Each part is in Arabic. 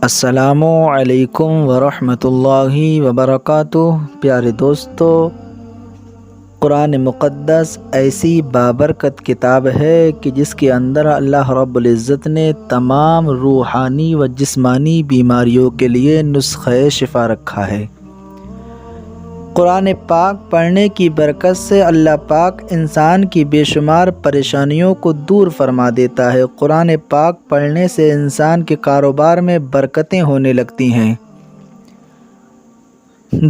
السلام علیکم ورحمۃ اللہ وبرکاتہ۔ پیارے دوستو، قرآن مقدس ایسی بابرکت کتاب ہے کہ جس کے اندر اللہ رب العزت نے تمام روحانی و جسمانی بیماریوں کے لیے نسخہ شفا رکھا ہے۔ قرآن پاک پڑھنے کی برکت سے اللہ پاک انسان کی بے شمار پریشانیوں کو دور فرما دیتا ہے۔ قرآن پاک پڑھنے سے انسان کے کاروبار میں برکتیں ہونے لگتی ہیں۔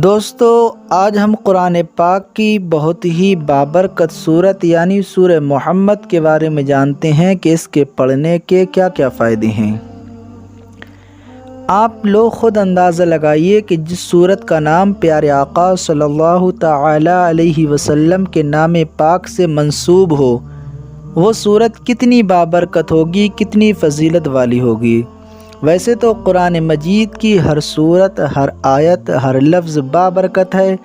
دوستو، آج ہم قرآن پاک کی بہت ہی بابرکت سورت یعنی سورہ محمد کے بارے میں جانتے ہیں کہ اس کے پڑھنے کے کیا کیا فائدے ہیں۔ آپ لوگ خود اندازہ لگائیے کہ جس سورت کا نام پیارے آقا صلی اللہ تعالی علیہ وسلم کے نام پاک سے منسوب ہو، وہ سورت کتنی بابرکت ہوگی، کتنی فضیلت والی ہوگی۔ ویسے تو قرآن مجید کی ہر سورت، ہر آیت، ہر لفظ بابرکت ہے،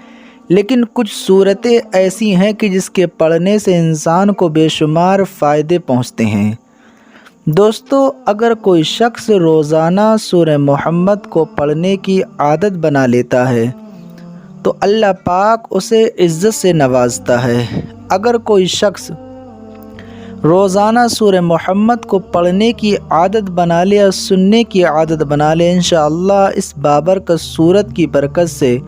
لیکن کچھ سورتیں ایسی ہیں کہ جس کے پڑھنے سے انسان کو بے شمار فائدے پہنچتے ہیں۔ دوستو، اگر کوئی شخص روزانہ سورہ محمد کو پڑھنے کی عادت بنا لیتا ہے تو اللہ پاک اسے عزت سے نوازتا ہے۔ اگر کوئی شخص روزانہ سورہ محمد کو پڑھنے کی عادت بنا لے اور سننے کی عادت بنا لے، انشاءاللہ اس بابرکت سورت کی برکت سے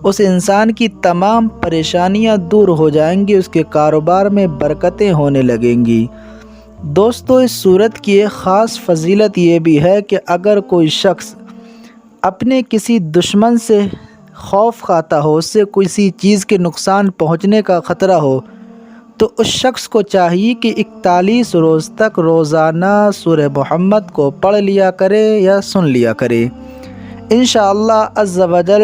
اس انسان کی تمام پریشانیاں دور ہو جائیں گی، اس کے کاروبار میں برکتیں ہونے لگیں گی۔ دوستو، اس سورت کی ایک خاص فضیلت یہ بھی ہے کہ اگر کوئی شخص اپنے کسی دشمن سے خوف کھاتا ہو، اس سے کسی چیز کے نقصان پہنچنے کا خطرہ ہو، تو اس شخص کو چاہیے کہ 41 روز تک روزانہ سورہ محمد کو پڑھ لیا کرے یا سن لیا کرے۔ انشاءاللہ عز و جل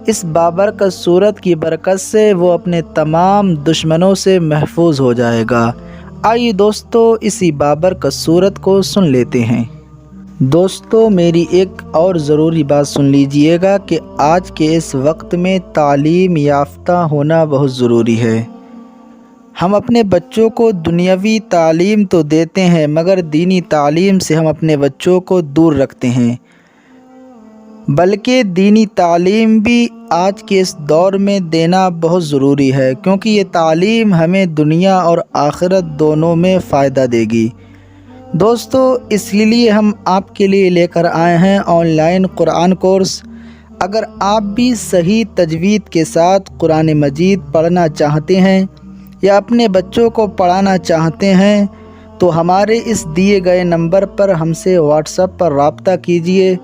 اس بابرکت سورت کی برکت سے وہ اپنے تمام دشمنوں سے محفوظ ہو جائے گا۔ آئیے دوستو، اسی بابرکت سورت کو سن لیتے ہیں۔ دوستو، میری ایک اور ضروری بات سن لیجئے گا کہ آج کے اس وقت میں تعلیم یافتہ ہونا بہت ضروری ہے۔ ہم اپنے بچوں کو دنیاوی تعلیم تو دیتے ہیں مگر دینی تعلیم سے ہم اپنے بچوں کو دور رکھتے ہیں، بلکہ دینی تعلیم بھی آج کے اس دور میں دینا بہت ضروری ہے، کیونکہ یہ تعلیم ہمیں دنیا اور آخرت دونوں میں فائدہ دے گی۔ دوستو، اس لیے ہم آپ کے لیے لے کر آئے ہیں آن لائن قرآن کورس۔ اگر آپ بھی صحیح تجوید کے ساتھ قرآن مجید پڑھنا چاہتے ہیں یا اپنے بچوں کو پڑھانا چاہتے ہیں تو ہمارے اس دیے گئے نمبر پر ہم سے واٹس ایپ پر رابطہ کیجیے۔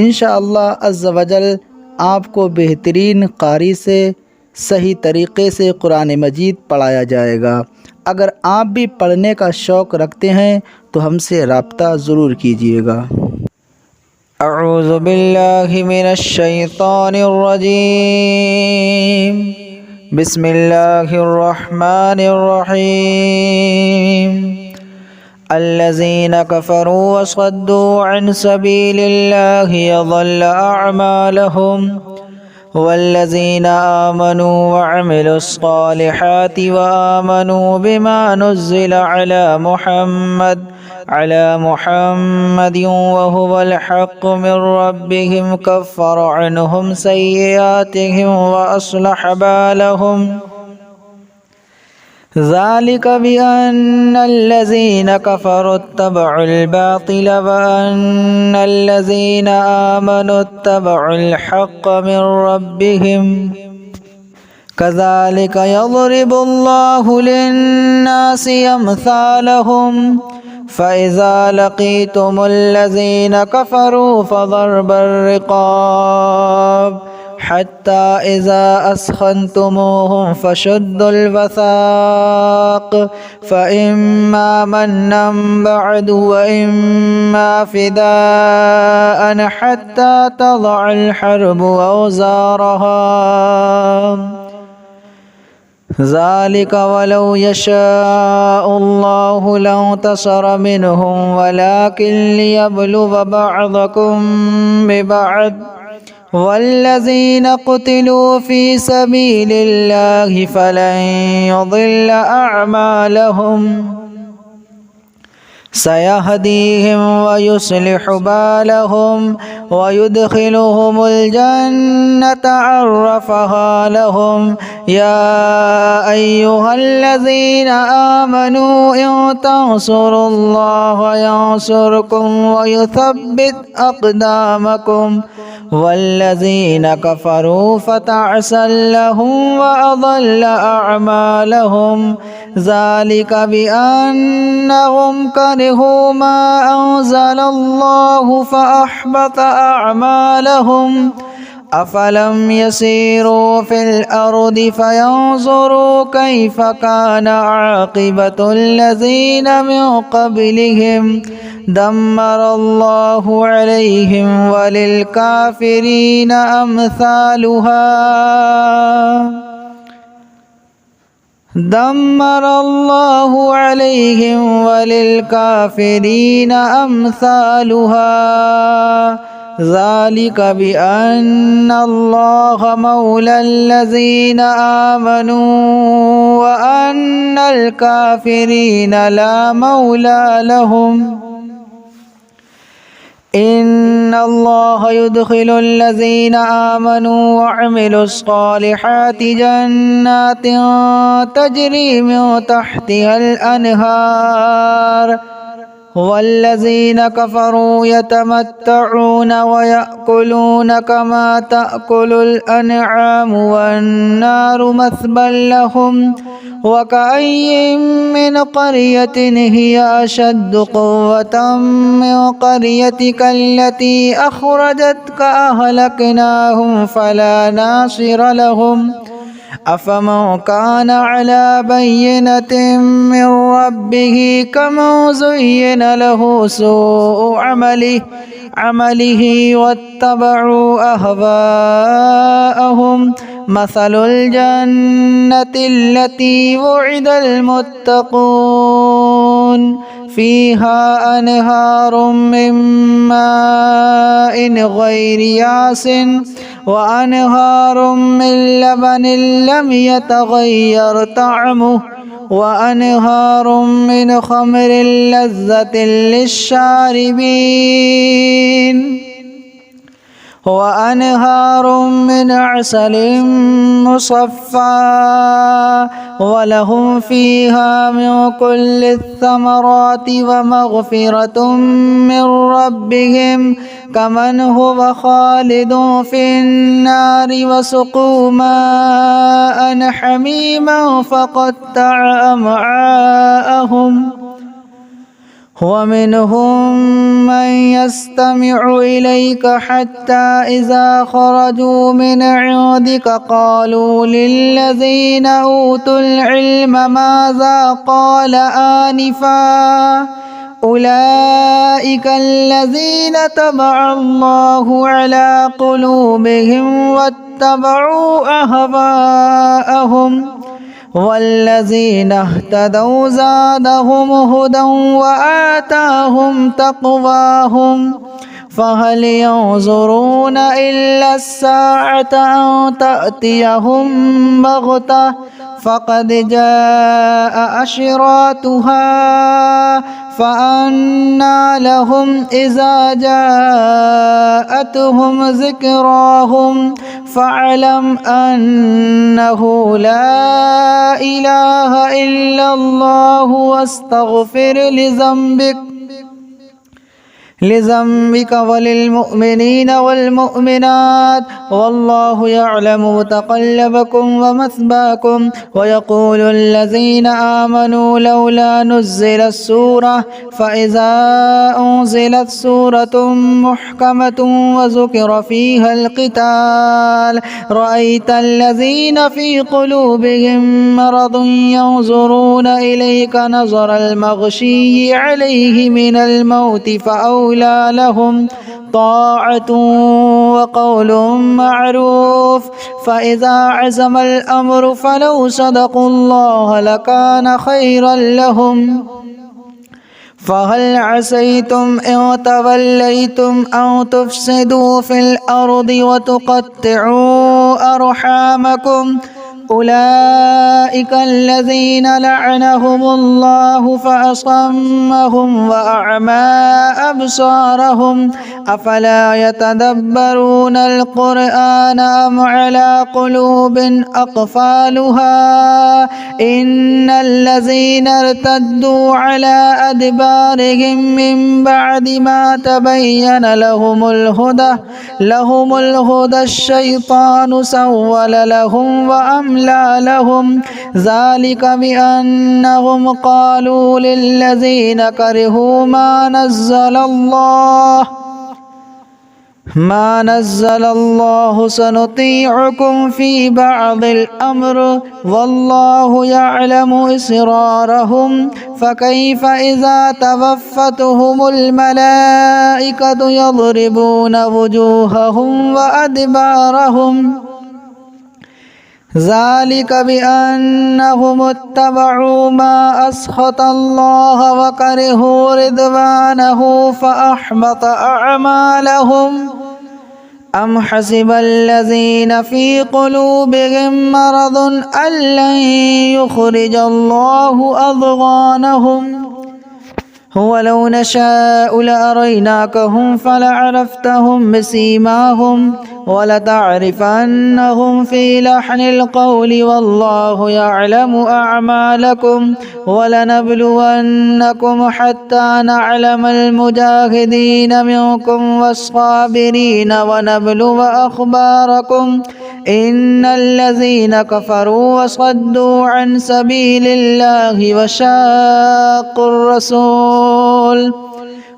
انشاءاللہ عز و جل آپ کو بہترین قاری سے صحیح طریقے سے قرآن مجید پڑھایا جائے گا۔ اگر آپ بھی پڑھنے کا شوق رکھتے ہیں تو ہم سے رابطہ ضرور کیجیے گا۔ اعوذ باللہ من الشیطان الرجیم، بسم اللہ الرحمن الرحیم۔ الذين كفروا وصدوا عن سبيل الله يضل أعمالهم والذين آمنوا وعملوا الصالحات وآمنوا بما نزل على محمد وهو الحق من ربهم كفر عنهم سيئاتهم وأصلح بالهم ذلك بأن الذين كفروا اتبعوا الباطل وأن الذين آمنوا اتبعوا الحق من ربهم كذلك يضرب الله للناس أمثالهم فإذا لقيتم الذين كفروا فضرب الرقاب حتى إذا أثخنتموهم فشدوا الوثاق فإما منا بعد وإما فداء حتى تضع الحرب أوزارها ذلك ولو يشاء الله لانتصر منهم ولكن ليبلو بعضكم ببعض والذين قتلوا في سبيل الله فلن يضل أعمالهم سيهديهم ويصلح بالهم ويدخلهم الجنة عرفها لهم يا أيها الذين آمنوا إن تنصروا الله ينصركم ويثبت أقدامكم والذين كفروا فتعسا لهم وأضل أعمالهم ذلك بأنهم كرهوا ما أنزل الله فأحبط أعمالهم أفلم يسيروا في الأرض فينظروا كيف كان عاقبة الذين من قبلهم دمر الله عليهم وللكافرين أمثالها دمر الله عليهم وللكافرين أمثالها ذلك بأن الله مولى الذين آمنوا وأن الكافرين لا مولى لهم إن الله يدخل الذين آمنوا وعملوا الصالحات جنات تجري من تحتها الأنهار والذين كفروا يتمتعون ويأكلون كما تأكل الأنعام والنار مثوى لهم وكأي من قرية هي أشد قوة من قريتك التي أخرجتك أهلكناهم فلا ناصر لهم أفمن كان على بينة من ربه كمن زين له سوء عمله واتبعوا أهواءهم مثل الجنة التي وعد المتقون فيها أنهار من ماء غير ياس وأنهار من لبن لم يتغير طعمه وأنهار من خمر لذة للشاربين وأنهار من عسل مصفى ولهم فيها من كل الثمرات ومغفرة من ربهم كمن هو خالد في النار وسقوا ماء حميما فقطع أمعاءهم ومنهم من يستمع إليك حتى إذا خرجوا من عندك قالوا للذين أوتوا العلم ماذا قال آنفا أولئك الذين طبع الله على قلوبهم واتبعوا أهواءهم والذين اهتدوا زادهم هدى وآتاهم تقواهم فهل ينظرون إلا الساعة أن تأتيهم بغتة فقد جاء أشراطها فأنى لهم إذا جاءتهم ذكراهم فاعلم أنه لا إله إلا الله واستغفر لذنبك وللمؤمنين والمؤمنات والله يعلم متقلبكم ومثواكم ويقول الذين آمنوا لولا نزلت سورة فإذا أنزلت سورة محكمة وذكر فيها القتال رأيت الذين في قلوبهم مرض ينظرون إليك نظر المغشي عليه من الموت فأولى لهم طاعة وقول معروف فإذا عزم الأمر فلو صدقوا الله لكان خيرا لهم فهل عسيتم إن توليتم أن تفسدوا في الأرض وتقطعوا أرحامكم أولئك الذين لعنهم الله فأصمهم وأعمى أبصارهم أفلا يتدبرون القرآن أم على قلوب أقفالها إن الذين ارتدوا على أدبارهم من بعد ما تبين لهم الهدى الشيطان سول لهم وأملى لهم ذلك بأنهم قالوا للذين كرهوا ما نزل الله سنطيعكم في بعض الأمر والله يعلم إسرارهم فكيف إذا توفتهم الملائكة يضربون وجوههم وأدبارهم ذلك بأنهم اتبعوا ما أسخط الله وكرهوا رضوانه فأحبط أعمالهم أم حسب الذين في قلوبهم مرض أن لن يخرج الله أضغانهم ولو نشاء لأريناكهم فلعرفتهم بسيماهم ولتعرفنهم في لحن القول والله يعلم أعمالكم ولنبلونكم حتى نعلم المجاهدين منكم والصابرين ونبلو أخباركم إن الذين كفروا وصدوا عن سبيل الله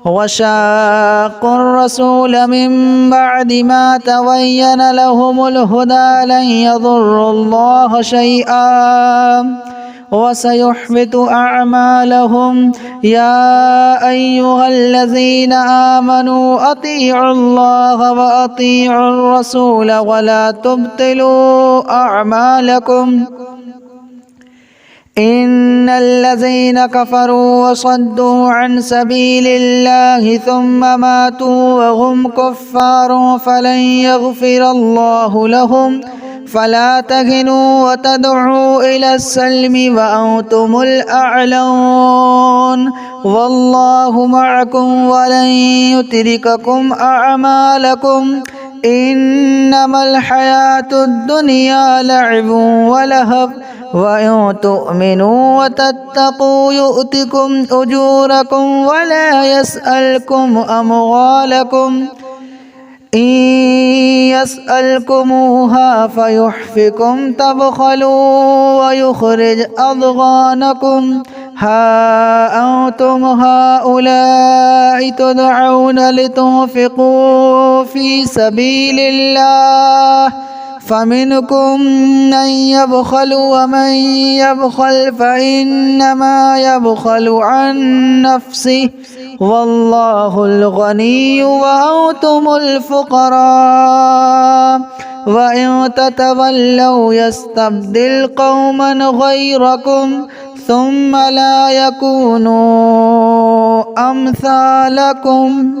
وشاقوا الرسول من بعد ما تبين لهم الهدى لن يضروا الله شيئا وسيحبط أعمالهم يا أيها الذين آمنوا أطيعوا الله وأطيعوا الرسول ولا تبطلوا أعمالكم إن الذين كفروا وصدوا عن سبيل الله ثم ماتوا وهم كفار فلن يغفر الله لهم فلا تهنوا وتدعوا إلى السلم وأنتم الأعلون والله معكم ولن يترككم أعمالكم إنما الحياة الدنيا لعب ولهب وإن تؤمنوا وتتقوا يؤتكم أجوركم ولا يسألكم أموالكم إن يسألكموها فيحفكم تبخلوا ويخرج أضغانكم ها أنتم هؤلاء تدعون لتنفقوا في سبيل الله فمنكم من يبخل ومن يبخل فإنما يبخل عن نفسه والله الغني وأنتم الفقراء وإن تتولوا يستبدل قوما غيركم ثم لا يكونوا أمثالكم